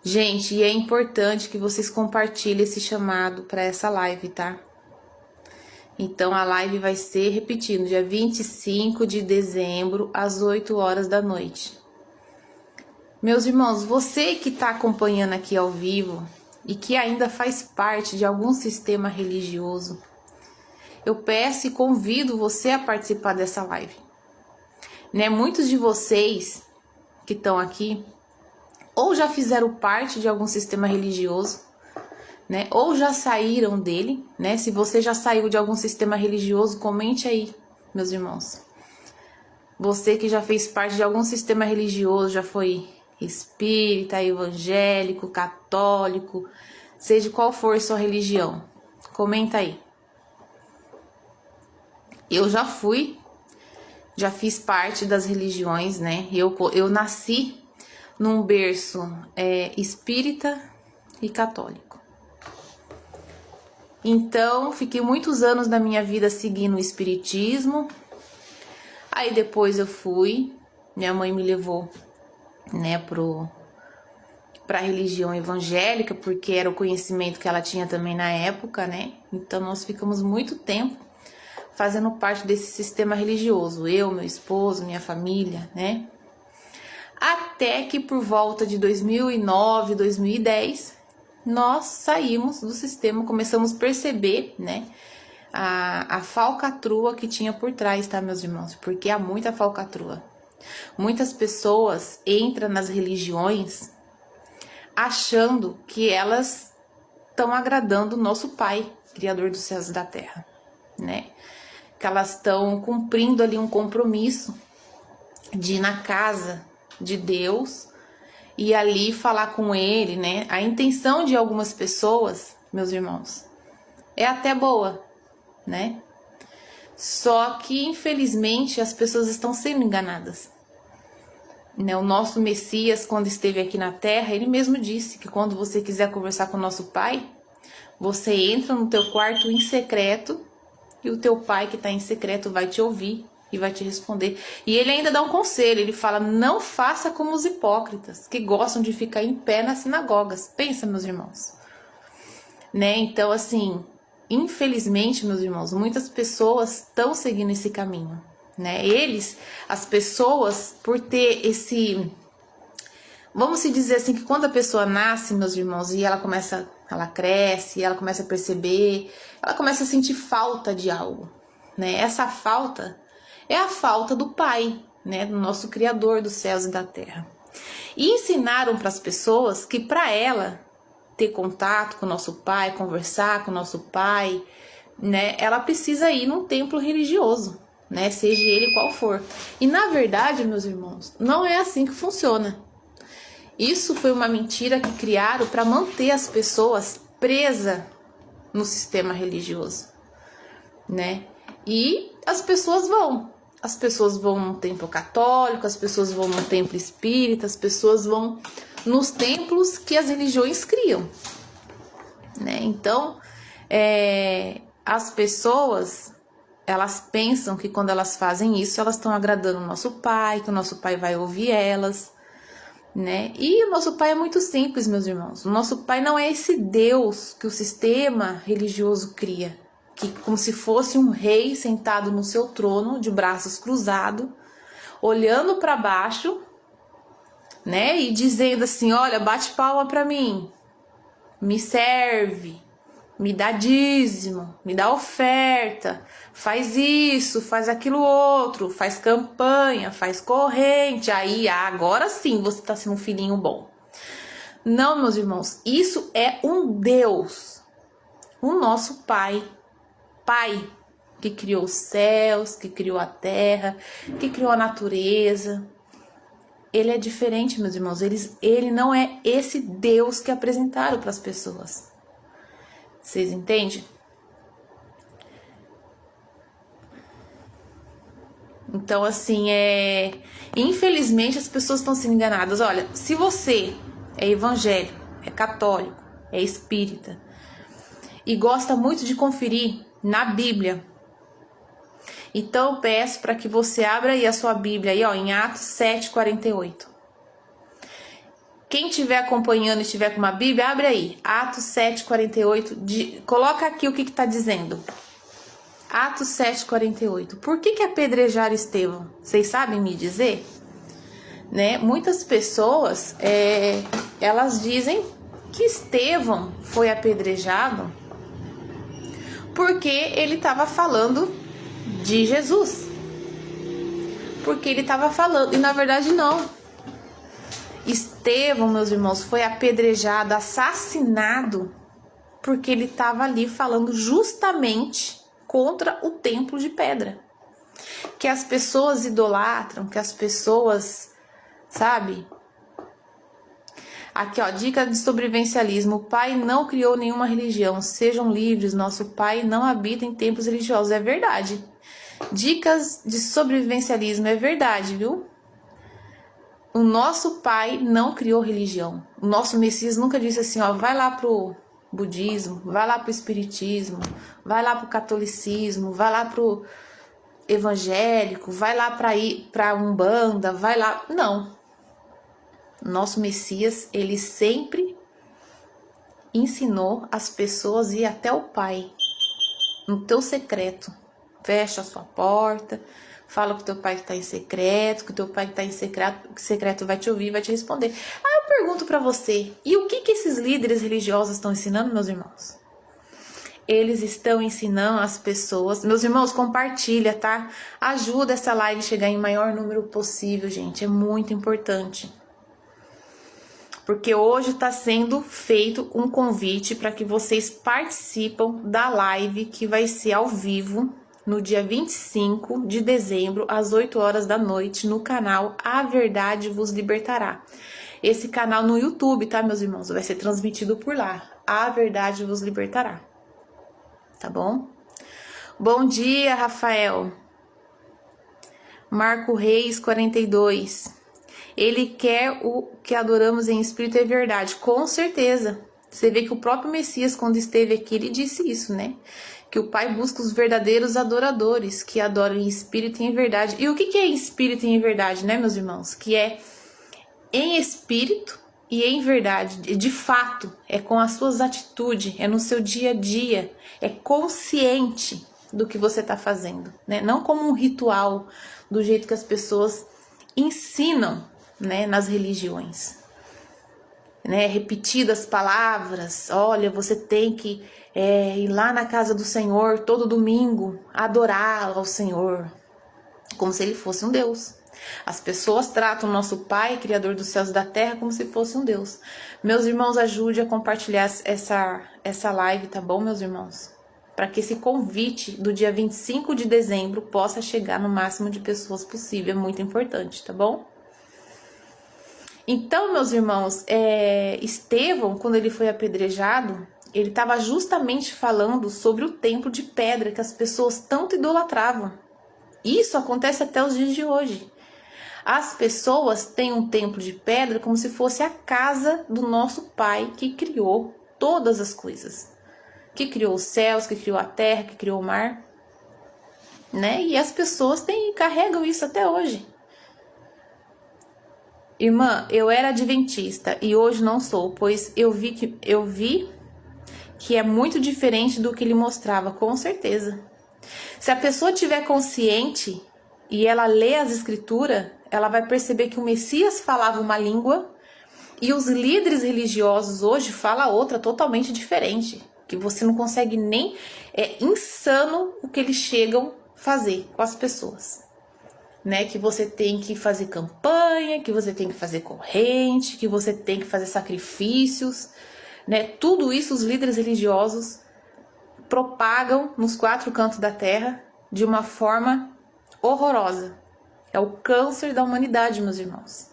Gente, e é importante que vocês compartilhem esse chamado para essa live, tá? Então, a live vai ser, repetindo, dia 25 de dezembro, às 8 horas da noite. Meus irmãos, você que está acompanhando aqui ao vivo e que ainda faz parte de algum sistema religioso, eu peço e convido você a participar dessa live. Né? Muitos de vocês que estão aqui, ou já fizeram parte de algum sistema religioso, né? Ou já saíram dele, né? Se você já saiu de algum sistema religioso, comente aí, meus irmãos. Você que já fez parte de algum sistema religioso, já foi espírita, evangélico, católico, seja qual for sua religião, comenta aí. Eu já fiz parte das religiões, né? Eu nasci num berço espírita e católico. Então, fiquei muitos anos da minha vida seguindo o espiritismo. Aí depois minha mãe me levou, né, pra religião evangélica, porque era o conhecimento que ela tinha também na época, né? Então, nós ficamos muito tempo fazendo parte desse sistema religioso. Eu, meu esposo, minha família, né? Até que por volta de 2009, 2010, nós saímos do sistema, começamos a perceber, né, a falcatrua que tinha por trás, tá, meus irmãos? Porque há muita falcatrua. Muitas pessoas entram nas religiões achando que elas estão agradando o nosso Pai, Criador dos céus e da terra, né? Que elas estão cumprindo ali um compromisso de ir na casa de Deus e ali falar com ele, né? A intenção de algumas pessoas, meus irmãos, é até boa, né? Só que, infelizmente, as pessoas estão sendo enganadas. Né? O nosso Messias, quando esteve aqui na Terra, ele mesmo disse que quando você quiser conversar com o nosso Pai, você entra no teu quarto em secreto e o teu Pai que está em secreto vai te ouvir e vai te responder. E ele ainda dá um conselho, ele fala, não faça como os hipócritas, que gostam de ficar em pé nas sinagogas. Pensa, meus irmãos. Né? Então, assim, infelizmente, meus irmãos, muitas pessoas estão seguindo esse caminho. Né? As pessoas, por ter esse... Vamos se dizer assim, que quando a pessoa nasce, meus irmãos, e ela cresce, ela começa a perceber, ela começa a sentir falta de algo. Né? Essa falta é a falta do Pai, né, do nosso Criador dos céus e da terra. E ensinaram para as pessoas que para ela ter contato com o nosso Pai, conversar com o nosso Pai, né, ela precisa ir num templo religioso, né, seja ele qual for. E na verdade, meus irmãos, não é assim que funciona. Isso foi uma mentira que criaram para manter as pessoas presas no sistema religioso, né? E as pessoas vão num templo católico, as pessoas vão num templo espírita, as pessoas vão nos templos que as religiões criam, né? Então, as pessoas, elas pensam que quando elas fazem isso, elas estão agradando o nosso Pai, que o nosso Pai vai ouvir elas, né? E o nosso Pai é muito simples, meus irmãos. O nosso Pai não é esse Deus que o sistema religioso cria, que como se fosse um rei sentado no seu trono, de braços cruzados, olhando para baixo, né? E dizendo assim, olha, bate palma para mim, me serve, me dá dízimo, me dá oferta, faz isso, faz aquilo outro, faz campanha, faz corrente, aí agora sim você está sendo um filhinho bom. Não, meus irmãos, isso é um Deus, o nosso Pai, que criou os céus, que criou a terra, que criou a natureza. Ele é diferente, meus irmãos, ele não é esse Deus que apresentaram para as pessoas. Vocês entendem? Então, assim, infelizmente as pessoas estão sendo enganadas. Olha, se você é evangélico, é católico, é espírita e gosta muito de conferir na Bíblia, então eu peço para que você abra aí a sua Bíblia aí, ó, em Atos 7:48. Quem estiver acompanhando e estiver com uma Bíblia, abre aí. Atos 7:48. Coloca aqui o que está dizendo. Atos 7:48. Por que apedrejaram Estevão? Vocês sabem me dizer? Né? Muitas pessoas, elas dizem que Estevão foi apedrejado porque ele estava falando de Jesus. Porque ele estava falando, e na verdade não. Estevão, meus irmãos, foi apedrejado, assassinado, porque ele estava ali falando justamente contra o templo de pedra. Que as pessoas idolatram, que as pessoas, sabe? Aqui, ó, dica de sobrevivencialismo. O Pai não criou nenhuma religião. Sejam livres, nosso Pai não habita em templos religiosos. É verdade. Dicas de sobrevivencialismo, é verdade, viu? O nosso Pai não criou religião. O nosso Messias nunca disse assim, ó, vai lá pro budismo, vai lá pro espiritismo, vai lá pro catolicismo, vai lá pro evangélico, vai lá pra Umbanda, vai lá. Não. Nosso Messias, ele sempre ensinou as pessoas a ir até o Pai, no teu secreto. Fecha a sua porta, fala que teu pai está em secreto, que teu pai está em secreto vai te ouvir, vai te responder. Aí eu pergunto para você, e o que esses líderes religiosos estão ensinando, meus irmãos? Eles estão ensinando as pessoas, meus irmãos, compartilha, tá? Ajuda essa live a chegar em maior número possível, gente, é muito importante. Porque hoje está sendo feito um convite para que vocês participem da live que vai ser ao vivo no dia 25 de dezembro, às 8 horas da noite, no canal A Verdade Vos Libertará. Esse canal no YouTube, tá, meus irmãos? Vai ser transmitido por lá. A Verdade Vos Libertará. Tá bom? Bom dia, Rafael. Marco Reis, 42. Ele quer o que adoramos em espírito e verdade. Com certeza. Você vê que o próprio Messias, quando esteve aqui, ele disse isso, né? Que o Pai busca os verdadeiros adoradores, que adoram em espírito e em verdade. E o que é em espírito e em verdade, né, meus irmãos? Que é em espírito e em verdade. De fato, é com as suas atitudes, é no seu dia a dia, é consciente do que você está fazendo, né? Não como um ritual, do jeito que as pessoas ensinam, né, nas religiões. Né, repetidas palavras, olha, você tem que ir lá na casa do Senhor todo domingo, adorar ao Senhor, como se ele fosse um Deus. As pessoas tratam o nosso Pai, Criador dos céus e da terra, como se fosse um Deus. Meus irmãos, ajude a compartilhar essa live, tá bom, meus irmãos? Para que esse convite do dia 25 de dezembro possa chegar no máximo de pessoas possível, é muito importante, tá bom? Então, meus irmãos, Estevão, quando ele foi apedrejado, ele estava justamente falando sobre o templo de pedra que as pessoas tanto idolatravam. Isso acontece até os dias de hoje. As pessoas têm um templo de pedra como se fosse a casa do nosso Pai que criou todas as coisas. Que criou os céus, que criou a terra, que criou o mar. Né? E as pessoas carregam isso até hoje. Irmã, eu era adventista e hoje não sou, pois eu vi que é muito diferente do que ele mostrava, com certeza. Se a pessoa tiver consciente e ela lê as escrituras, ela vai perceber que o Messias falava uma língua e os líderes religiosos hoje falam outra totalmente diferente, que você não consegue nem... É insano o que eles chegam a fazer com as pessoas. Né, que você tem que fazer campanha, que você tem que fazer corrente, que você tem que fazer sacrifícios, né? Tudo isso os líderes religiosos propagam nos 4 cantos da terra de uma forma horrorosa. É o câncer da humanidade, meus irmãos.